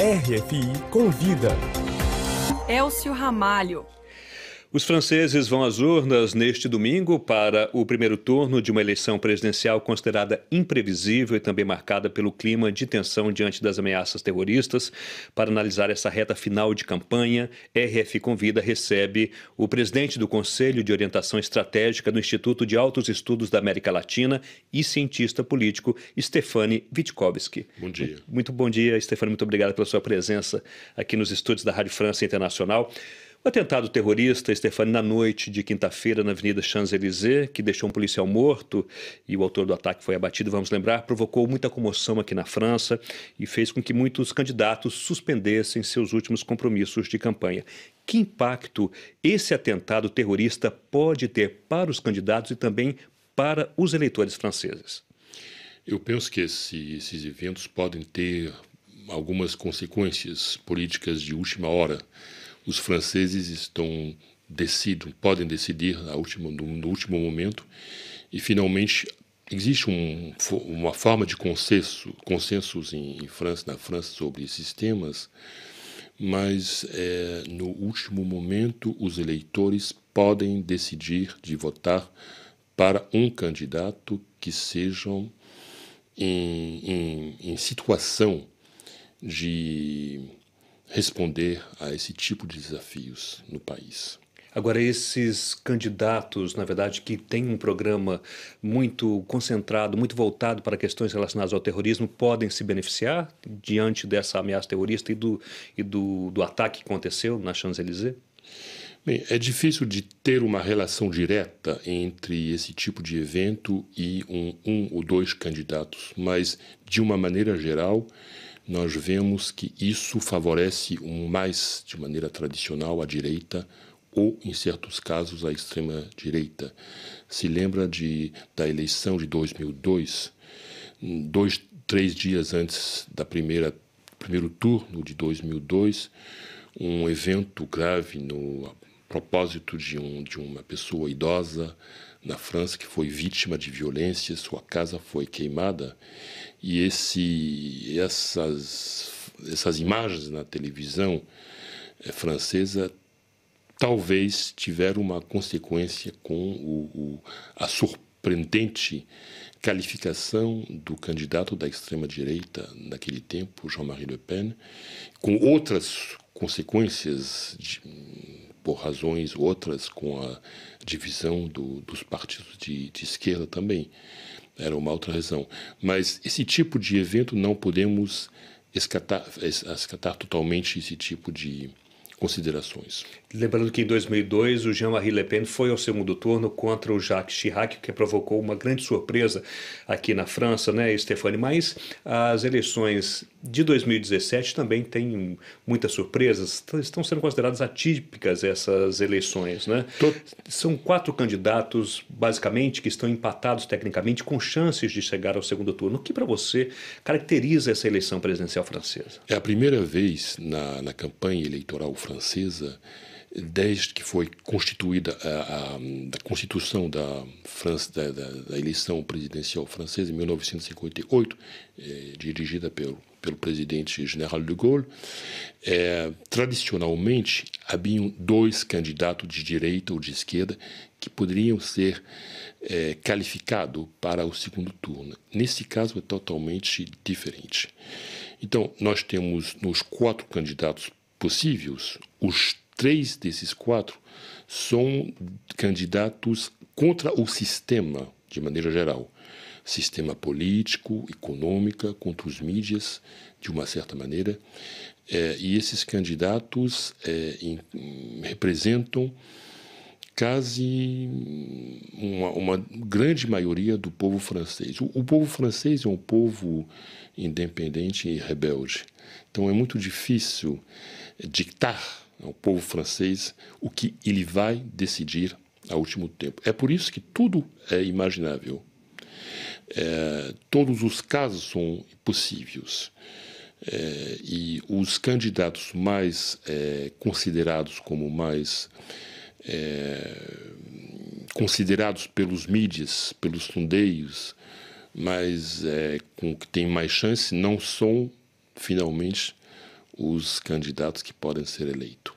RFI Convida. Elcio Ramalho. Os franceses vão às urnas neste domingo para o primeiro turno de uma eleição presidencial considerada imprevisível e também marcada pelo clima de tensão diante das ameaças terroristas. Para analisar essa reta final de campanha, RFI Convida recebe o presidente do Conselho de Orientação Estratégica do Instituto de Altos Estudos da América Latina e cientista político, Stefany Witkowski. Bom dia. Muito bom dia, Stefany. Muito obrigado pela sua presença aqui nos estúdios da Rádio França Internacional. O atentado terrorista, Stefany, na noite de quinta-feira na Avenida Champs-Élysées, que deixou um policial morto e o autor do ataque foi abatido, vamos lembrar, provocou muita comoção aqui na França e fez com que muitos candidatos suspendessem seus últimos compromissos de campanha. Que impacto esse atentado terrorista pode ter para os candidatos e também para os eleitores franceses? Eu penso que esses eventos podem ter algumas consequências políticas de última hora. Os franceses podem decidir no último momento e, finalmente, existe uma forma de consensos na França sobre esses temas, mas no último momento os eleitores podem decidir de votar para um candidato que sejam em situação de responder a esse tipo de desafios no país. Agora, esses candidatos, na verdade, que têm um programa muito concentrado, muito voltado para questões relacionadas ao terrorismo, podem se beneficiar diante dessa ameaça terrorista e do ataque que aconteceu na Champs-Élysées? Bem, é difícil de ter uma relação direta entre esse tipo de evento e um ou dois candidatos, mas, de uma maneira geral, nós vemos que isso favorece mais, de maneira tradicional, a direita ou, em certos casos, a extrema-direita. Se lembra da eleição de 2002, 3 dias antes do primeiro turno de 2002, um evento grave no propósito de uma pessoa idosa na França que foi vítima de violência, sua casa foi queimada, e essas imagens na televisão francesa talvez tiveram uma consequência com a surpreendente qualificação do candidato da extrema-direita naquele tempo, Jean-Marie Le Pen, com outras consequências por razões outras, com a divisão dos partidos de esquerda também. Era uma outra razão. Mas esse tipo de evento não podemos escatar totalmente esse tipo de considerações. Lembrando que em 2002 o Jean-Marie Le Pen foi ao segundo turno contra o Jacques Chirac, que provocou uma grande surpresa aqui na França, né, Stefany? Mas as eleições de 2017 também têm muitas surpresas. Estão sendo consideradas atípicas essas eleições, né? São 4 candidatos, basicamente, que estão empatados tecnicamente, com chances de chegar ao segundo turno. O que, para você, caracteriza essa eleição presidencial francesa? É a primeira vez na campanha eleitoral francesa, desde que foi constituída a Constituição da França, da eleição presidencial francesa em 1958, dirigida pelo presidente General de Gaulle, tradicionalmente haviam 2 candidatos de direita ou de esquerda que poderiam ser qualificados para o segundo turno. Nesse caso é totalmente diferente. Então, nós temos nos 4 candidatos possíveis, os 3 desses 4 são candidatos contra o sistema, de maneira geral. Sistema político, econômico, contra os mídias, de uma certa maneira. E esses candidatos representam quase uma grande maioria do povo francês. O povo francês é um povo independente e rebelde. Então é muito difícil dictar ao povo francês o que ele vai decidir ao último tempo. É por isso que tudo é imaginável. Todos os casos são possíveis. E os candidatos mais considerados como mais considerados pelos mídias, pelos sondeios, mas com que tem mais chance, não são finalmente os candidatos que podem ser eleitos.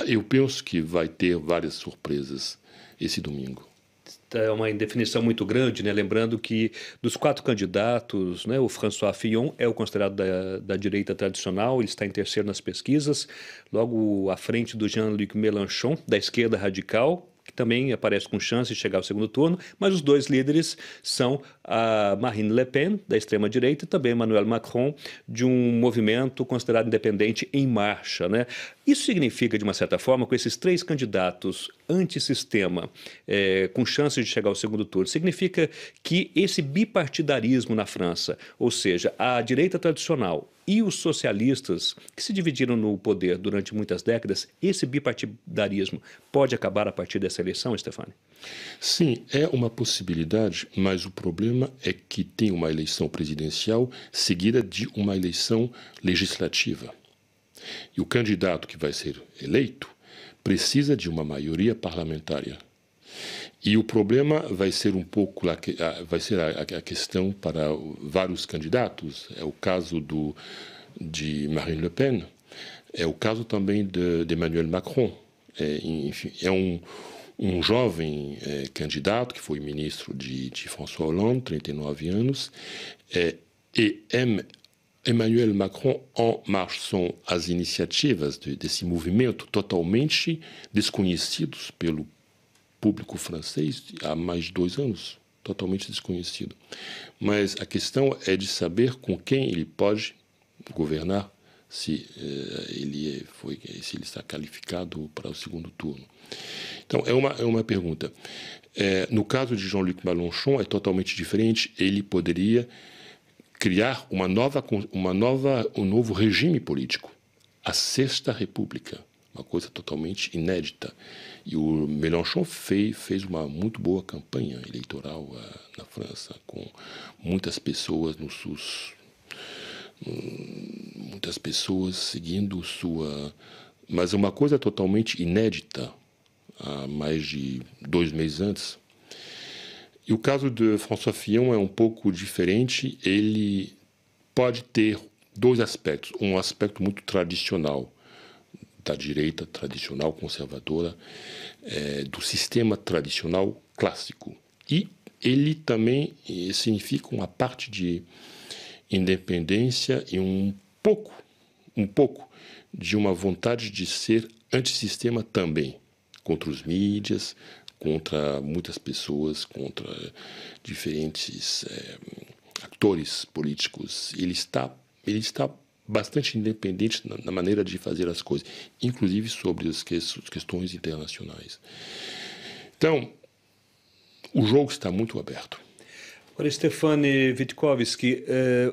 Eu penso que vai ter várias surpresas esse domingo. É uma indefinição muito grande, né? Lembrando que dos 4 candidatos, né, o François Fillon é o considerado da direita tradicional, ele está em terceiro nas pesquisas, logo à frente do Jean-Luc Mélenchon, da esquerda radical, que também aparece com chance de chegar ao segundo turno, mas os 2 líderes são a Marine Le Pen, da extrema-direita, e também Emmanuel Macron, de um movimento considerado independente em marcha, né? Isso significa, de uma certa forma, com esses 3 candidatos antissistema, com chances de chegar ao segundo turno, significa que esse bipartidarismo na França, ou seja, a direita tradicional e os socialistas, que se dividiram no poder durante muitas décadas, esse bipartidarismo pode acabar a partir dessa eleição, Stefani? Sim, é uma possibilidade, mas o problema é que tem uma eleição presidencial seguida de uma eleição legislativa. E o candidato que vai ser eleito precisa de uma maioria parlamentar. E o problema vai ser um pouco a questão para vários candidatos. É o caso de Marine Le Pen, é o caso também de Emmanuel Macron. Enfim, é um jovem candidato que foi ministro de François Hollande, 39 anos, e Emmanuel Macron en marche são as iniciativas desse movimento totalmente desconhecidos pelo público francês há mais de 2 anos, totalmente desconhecido. Mas a questão é de saber com quem ele pode governar, se ele está qualificado para o segundo turno. Então, é uma pergunta. No caso de Jean-Luc Mélenchon, é totalmente diferente. Ele poderia criar um novo regime político, a Sexta República, uma coisa totalmente inédita. E o Mélenchon fez uma muito boa campanha eleitoral na França, com muitas pessoas muitas pessoas seguindo sua... Mas é uma coisa totalmente inédita, há mais de 2 meses antes. E o caso de François Fillon é um pouco diferente. Ele pode ter 2 aspectos. Um aspecto muito tradicional, da direita tradicional, conservadora, do sistema tradicional clássico. E ele também significa uma parte de independência e um pouco de uma vontade de ser antissistema também, contra os mídias, contra muitas pessoas, contra diferentes atores políticos. Ele está bastante independente na maneira de fazer as coisas, inclusive sobre as questões internacionais. Então, o jogo está muito aberto. Agora, Stefani Witkowski,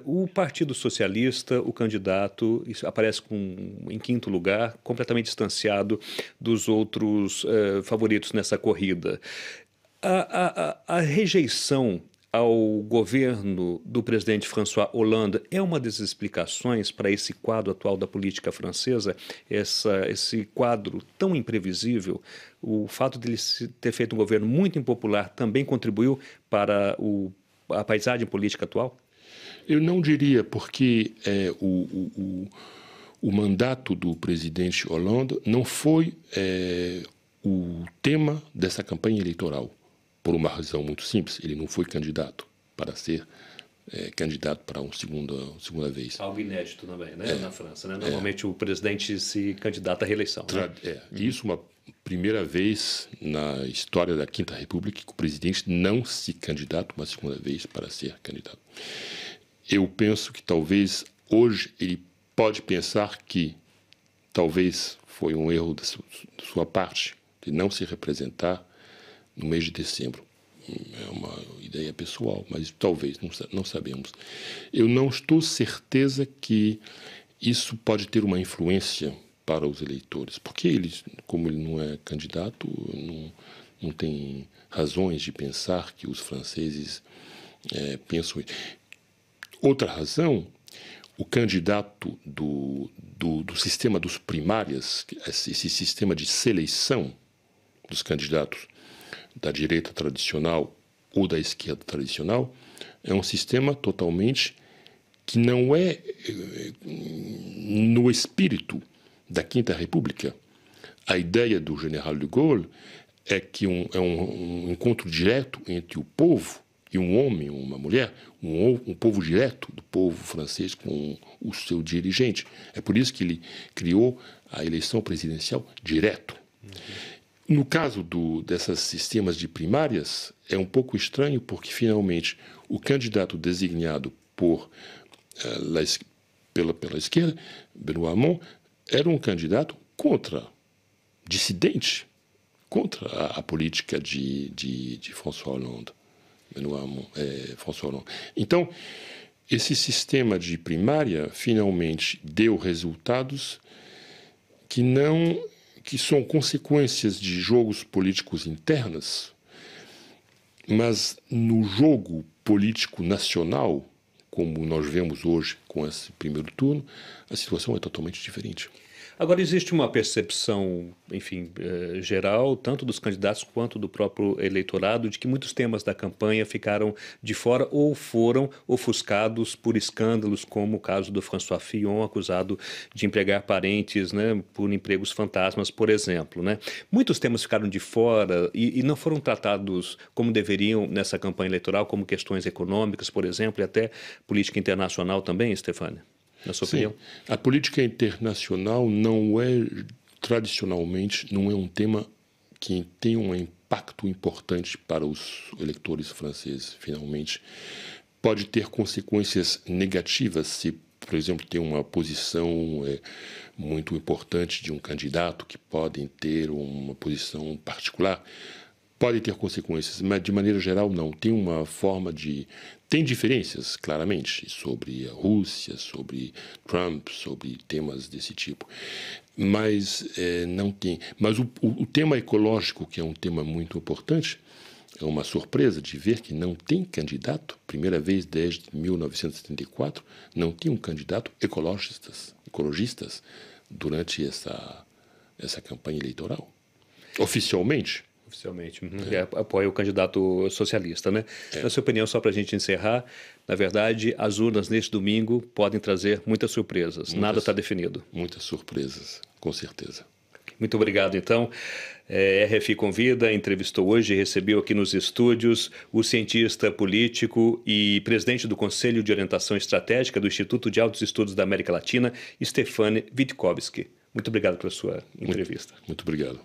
o Partido Socialista, o candidato, aparece em 5º lugar, completamente distanciado dos outros favoritos nessa corrida. A rejeição ao governo do presidente François Hollande é uma das explicações para esse quadro atual da política francesa, esse quadro tão imprevisível. O fato de ele ter feito um governo muito impopular também contribuiu para a paisagem política atual? Eu não diria, porque o mandato do presidente Hollande não foi o tema dessa campanha eleitoral, por uma razão muito simples. Ele não foi candidato para ser candidato para uma segunda vez. Algo inédito também, né, na França, né? Normalmente o presidente se candidata à reeleição. Isso uma primeira vez na história da Quinta República que o presidente não se candidata uma segunda vez para ser candidato. Eu penso que talvez hoje ele pode pensar que talvez foi um erro de sua parte de não se representar no mês de dezembro. É uma ideia pessoal, mas talvez, não sabemos. Eu não estou certeza que isso pode ter uma influência para os eleitores, porque como ele não é candidato, não tem razões de pensar que os franceses pensam isso. Outra razão, o candidato do sistema dos primárias, esse sistema de seleção dos candidatos da direita tradicional ou da esquerda tradicional, é um sistema totalmente que não no espírito da Quinta República, a ideia do general de Gaulle é que é um encontro direto entre o povo e um homem, uma mulher, um povo direto do povo francês com o seu dirigente. É por isso que ele criou a eleição presidencial direto. No caso desses sistemas de primárias, é um pouco estranho porque, finalmente, o candidato designado pela esquerda, Benoît Hamon, era um candidato dissidente, contra a política de François Hollande. François Hollande. Então, esse sistema de primária finalmente deu resultados que são consequências de jogos políticos internos, mas no jogo político nacional, como nós vemos hoje com esse primeiro turno, a situação é totalmente diferente. Agora, existe uma percepção, enfim, geral, tanto dos candidatos quanto do próprio eleitorado, de que muitos temas da campanha ficaram de fora ou foram ofuscados por escândalos, como o caso do François Fillon, acusado de empregar parentes, né, por empregos fantasmas, por exemplo, né? Muitos temas ficaram de fora e não foram tratados como deveriam nessa campanha eleitoral, como questões econômicas, por exemplo, e até política internacional também, Stefânia? Na sua opinião? A política internacional tradicionalmente, não é um tema que tem um impacto importante para os eleitores franceses, finalmente. Pode ter consequências negativas se, por exemplo, tem uma posição muito importante de um candidato que podem ter uma posição particular. Pode ter consequências, mas de maneira geral não. Tem diferenças, claramente, sobre a Rússia, sobre Trump, sobre temas desse tipo. Mas não tem. Mas o tema ecológico, que é um tema muito importante, é uma surpresa de ver que não tem candidato, primeira vez desde 1974, não tem um candidato ecologistas durante essa campanha eleitoral. Oficialmente, apoia o candidato socialista, né? Na sua opinião, só para a gente encerrar, na verdade, as urnas neste domingo podem trazer muitas surpresas. Nada está definido. Muitas surpresas, com certeza. Muito obrigado, então. RFI Convida entrevistou hoje e recebeu aqui nos estúdios o cientista político e presidente do Conselho de Orientação Estratégica do Instituto de Altos Estudos da América Latina, Stefan Witkowski. Muito obrigado pela sua entrevista. Muito obrigado.